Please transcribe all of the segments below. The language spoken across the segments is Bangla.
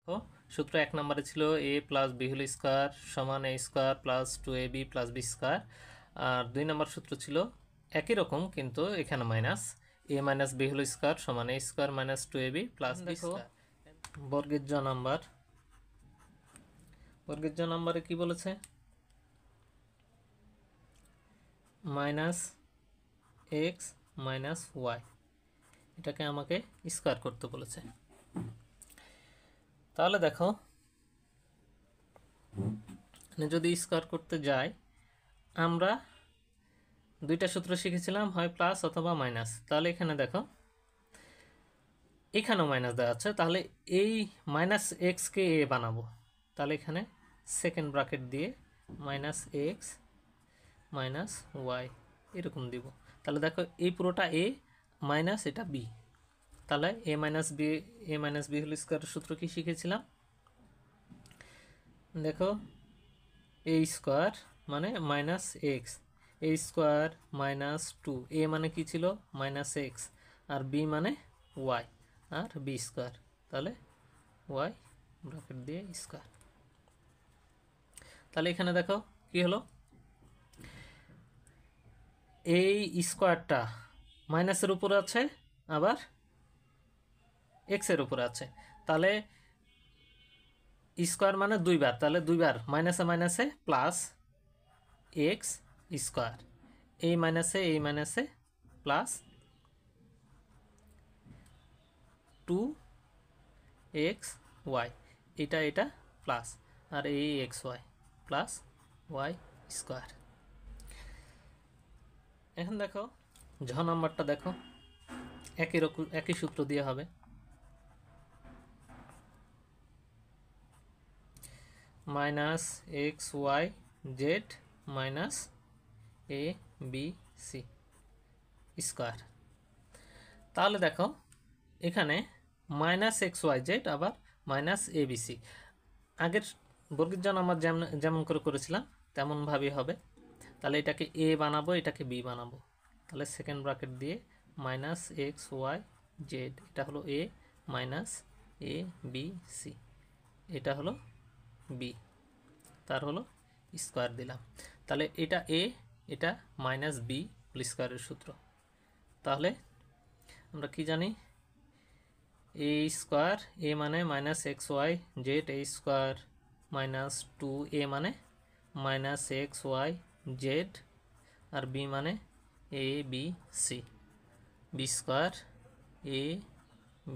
তো সূত্র 1 নম্বরে ছিল a plus b whole square সমান a square plus 2ab plus b square. আর 2 নম্বর সূত্র ছিল একই রকম কিন্তু এখানে minus a minus b whole square সমান a square minus 2ab plus b square. বর্গের জ নাম্বারে কি বলেছে? মাইনাস এক্স মাইনাস ওয়াই, এটাকে আমাকে স্কয়ার করতে বলেছে। তাহলে দেখো যদি স্কয়ার করতে যাই, আমরা দুইটা সূত্র শিখেছিলাম, হয় প্লাস অথবা মাইনাস। তাহলে এখানে দেখো এখানেও মাইনাস দেওয়া আছে, তাহলে এই মাইনাস এক্সকে এ বানাবো। তাহলে এখানে সেকেন্ড ব্র্যাকেট দিয়ে মাইনাস এক্স মাইনাস ওয়াই এরকম দিব। তাহলে দেখো এই পুরোটা এ মাইনাস এটা বি। তাহলে এ মাইনাস বি হোল স্কয়ারের সূত্র কি শিখেছিলাম? দেখো এ স্কয়ার মানে মাইনাস এক্স, এ স্কয়ার মাইনাস 2, এ মানে কি ছিল মাইনাস এক্স, আর বি মানে ওয়াই, আর বি স্কয়ার। তাহলে ওয়াই ব্র্যাকেট দিয়ে স্কয়ার। তাহলে এখানে দেখো কি হলো, এই স্কয়ারটা মাইনাসের উপরে আছে আবার এক্সের উপরে আছে। তাহলে স্কয়ার মানে দুইবার, তাহলে দুইবার মাইনাসে মাইনাসে প্লাস এক্স স্কয়ার, এই মাইনাসে প্লাস 2xy, এটা প্লাস, আর এই xy প্লাস ওয়াই স্কয়ার। এখন দেখো ঝ নাম্বারটা দেখো একই সূত্র দিয়ে হবে। Minus X Y Z minus A B C square. তাহলে দেখো এখানে মাইনাস এক্স ওয়াই জেড আবার মাইনাস এ বি সি, আগের বর্গের জ নাম্বার যেমন করে করেছিলাম তেমনভাবেই হবে। তাহলে এটাকে এ বানাবো, এটাকে বি বানাবো। তাহলে সেকেন্ড ব্র্যাকেট দিয়ে মাইনাস এক্স ওয়াই জেড, এটা হলো এ মাইনাস এ বি সি, এটা হলো বি, তার হলো স্কয়ার দিলাম। তাহলে এটা এ, এটা মাইনাস বি হোল স্কয়ারের সূত্র। তাহলে আমরা কি জানি, এ স্কয়ার, এ মানে মাইনাস এক্স ওয়াই জেড এ স্কয়ার মাইনাস 2a মানে মাইনাস এক্স ওয়াই জেড, আর বি মানে এ বি সি, বি স্কয়ার এ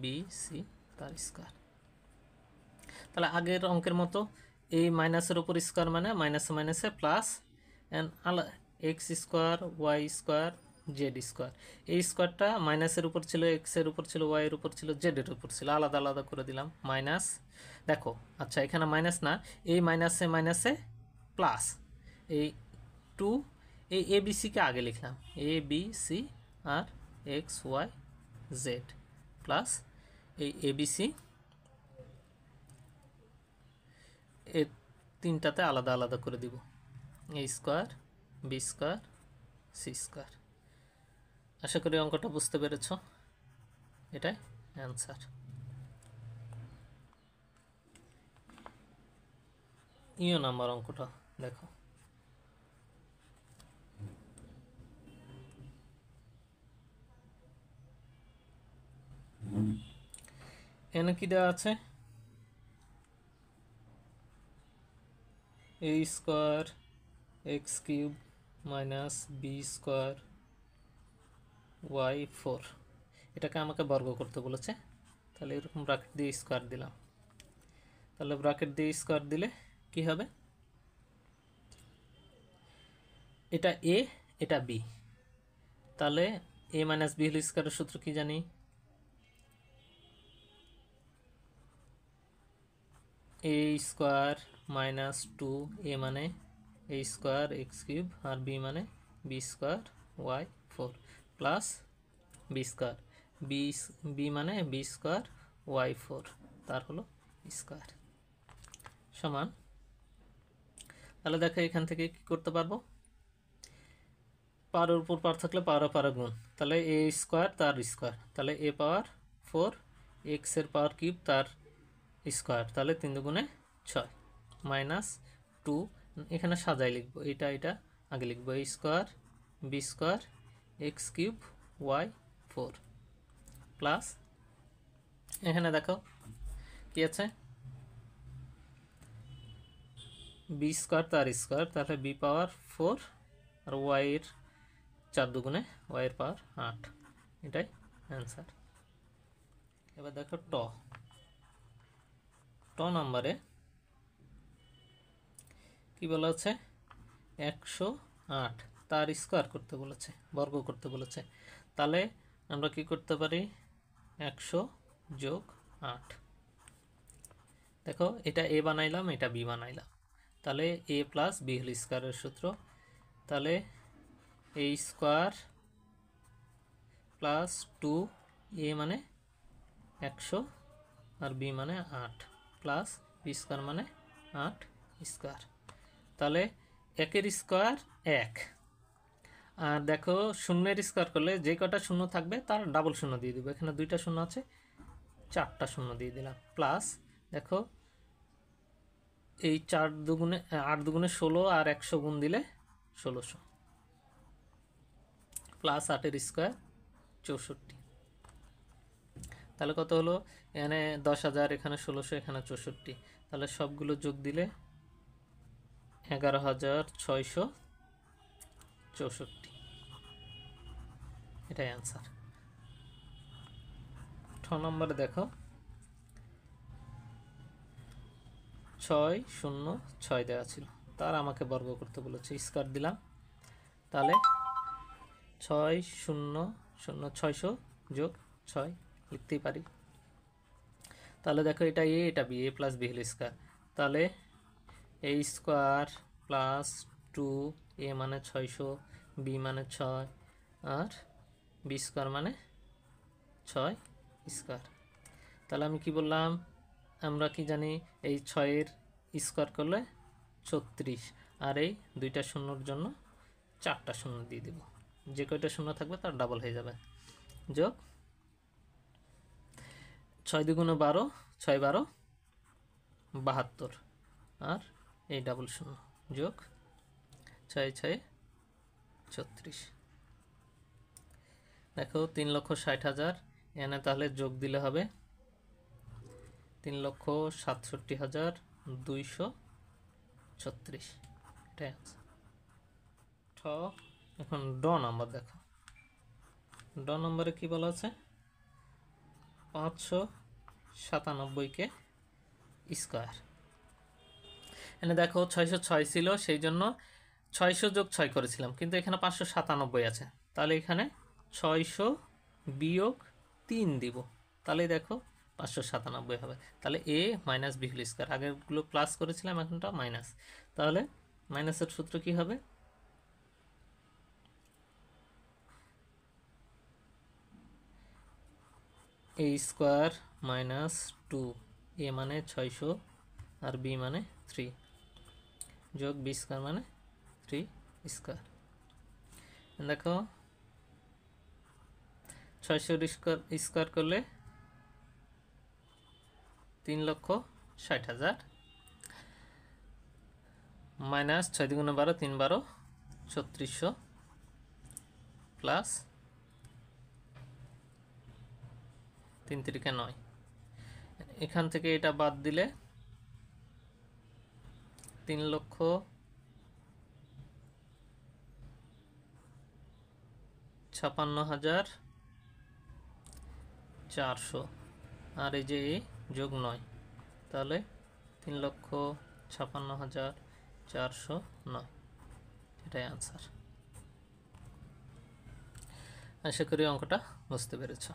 বি সি তার স্কয়ার। তাহলে আগের অঙ্কের মতো এই মাইনাসের উপর স্কয়ার মানে মাইনাসে মাইনাসে plus x square y square z square. এই স্কয়ারটা মাইনাসের উপর ছিল, এক্সের উপর ছিল, ওয়াই এর উপর ছিল, জেড এর উপর ছিল, আলাদা আলাদা করে দিলাম মাইনাস। দেখো আচ্ছা এখানে মাইনাস না, এই মাইনাসে মাইনাসে প্লাস এই 2, এই এ বি সিকে আগে লিখলাম, এ বি সি আর এক্স ওয়াই জেড প্লাস এই এ বি সি, এর তিনটাতে আলাদা আলাদা করে দিব, A square B square C square. আশা করি অঙ্কটা বুঝতে পেরেছ, এটাই অ্যান্সার। ইও নাম্বার অঙ্কটা দেখো, এখানে কি দেওয়া আছে, A square x cube minus B square Y 4, এটাকে আমাকে বর্গ করতে বলেছে। তাহলে এরকম ব্র্যাকেট দিয়ে স্কয়ার দিলাম। তাহলে ব্র্যাকেট দিয়ে স্কয়ার দিলে কি হবে, এটা এ এটা বি। তাহলে এ মাইনাস বি হোল স্কয়ারের সূত্র কি জানি, এ স্কয়ার মাইনাস 2a মানে এ স্কয়ার এক্স কিউব, আর বি মানে b square Y 4 plus b square, b মানে বি স্কয়ার ওয়াই 4 তার হলো স্কয়ার সমান। তাহলে দেখো এখান থেকে কি করতে পারবো, পাওয়ারের উপর পাওয়ার থাকলে পাওয়ারে গুণ, তাহলে এ স্কয়ার তার স্কয়ার, তাহলে এ পাওয়ার 4 এক্স এর পাওয়ার কিউব তার স্কোয়ার, তাহলে 3 দুগুণে 6 মাইনাস 2, এখানে সাজাই লিখবো, এটা আগে লিখবো, a square b square x cube y 4 plus এখানে দেখো কি আছে বি স্কোয়ার তার স্কোয়ার, তাহলে বি পাওয়ার 4 আর ওয়াই এর 4 দুগুণে ওয়াই এর পাওয়ার 8, এটাই অ্যান্সার। এবার দেখো ট নম্বরে কি বলা আছে 108 তার স্কোয়ার করতে বলেছে, বর্গ করতে বলেছে, তাহলে আমরা কি করতে পারি 100 যোগ 8, দেখো এটা এ বানাইলাম এটা বি বানাইলাম, তাহলে এ প্লাস বি হোল স্কোয়ারের সূত্র, তাহলে এ স্কোয়ার প্লাস 2 এ মানে 100 আর বি মানে 8 প্লাস বি স্কোয়ার মানে 8 স্কোয়ার, তাহলে 1 স্কোয়ার 1, আর দেখো শূন্যের স্কোয়ার করলে যে কটা শূন্য থাকবে তার ডাবল শূন্য দিয়ে দিব, এখানে 2টা শূন্য আছে 4টা শূন্য দিয়ে দিলাম, প্লাস দেখো এই 4 দুগুণে 8 দুগুণে 16 আর 100 গুণ দিলে 1600 প্লাস 8 স্কোয়ার 64, তাহলে কত হলো এখানে 10,000 এখানে 1600 এখানে 64, তাহলে সবগুলো যোগ দিলে 11,664, এটাই অ্যান্সার। 6 নম্বরে দেখো 606 দেওয়া ছিল, তার আমাকে বর্গ করতে বলেছে, স্কোয়ার দিলাম, তাহলে 600 যোগ 6 লিখতেই পারি, তাহলে দেখো এটা এ এটা বি, এ প্লাস বি হোল স্কোয়ার, তাহলে এ স্কোয়ার প্লাস 2 এ মানে 600 বি মানে 6 আর বি স্কোয়ার মানে 6 স্কোয়ার, তাহলে আমি কি বললাম আমরা কি জানি এই 6-এর স্কোয়ার করলে 36, আর এই 2টা শূন্যর জন্য 4টা শূন্য দিয়ে দেব, যে কয়টা শূন্য থাকবে তার ডাবল হয়ে যাবে, যোগ 6 দুগুণে 12 6 12 72 আর এই ডাবল শূন্য যোগ 6 6 36, দেখো 3,60,000 এখানে তাহলে যোগ দিলে হবে 3,67,236, এটাই আনসার। এখন ড নাম্বার দেখো, ড নম্বরে কি বলা আছে 597কে স্কোয়ার, এখানে দেখো 606 ছিল সেই জন্য 600 যোগ 6 করেছিলাম, কিন্তু এখানে 597 আছে, তাহলে এখানে 600 বিয়োগ 3 দিব, তাহলে দেখো 597 হবে, তাহলে এ মাইনাস বি হোল স্কোয়ার, আগেরগুলো প্লাস করেছিলাম এখনটা মাইনাস, তাহলে মাইনাসের সূত্র কি হবে এ স্কোয়ার মাইনাস 2 এ মানে 600 আর বি মানে 3 যোগ বি স্কোয়ার মানে 3 স্কোয়ার, দেখো 600 স্কোয়ার করলে 3,60,000 মাইনাস 6 দুগুণে 12 3 12 3600 প্লাস 3 3 9, এখান থেকে এটা বাদ দিলে 3,56,400 আর এই যে এ যোগ 9, তাহলে 3,56,409, এটাই আনসার। আশা করি অঙ্কটা বুঝতে পেরেছ।